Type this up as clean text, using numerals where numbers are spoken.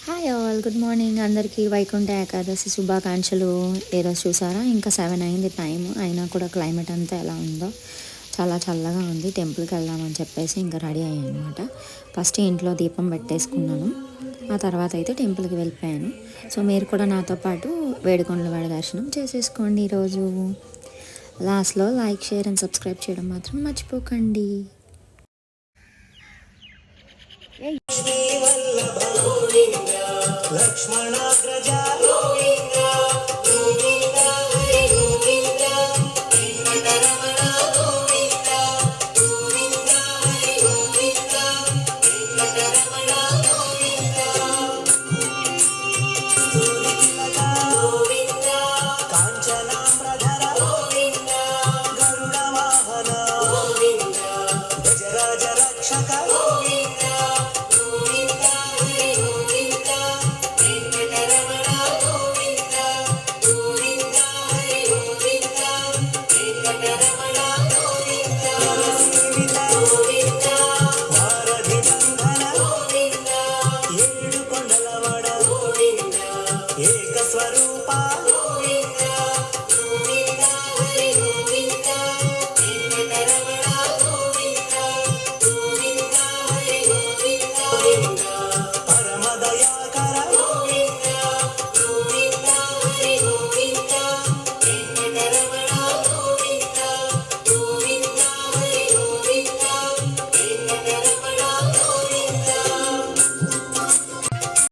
Hi all, good morning అందరికీ. వైకుంఠ ఏకాదశి శుభాకాంక్షలు. ఈరోజు చూసారా, ఇంకా 7 అయింది టైం, అయినా కూడా క్లైమేట్ అంతా ఎలా ఉందో, చాలా చల్లగా ఉంది. టెంపుల్కి వెళ్దామని చెప్పేసి ఇంకా రెడీ అయ్యాను అనమాట. ఫస్ట్ ఇంట్లో దీపం పెట్టేసుకున్నాను, ఆ తర్వాత అయితే టెంపుల్కి వెళ్ళిపోయాను. సో మీరు కూడా నాతో పాటు వేడుకొండల వాడి దర్శనం చేసేసుకోండి. ఈరోజు లాస్ట్లో లైక్, షేర్ అండ్ సబ్స్క్రైబ్ చేయడం మాత్రం మర్చిపోకండి. లక్ష్మణ ప్రజా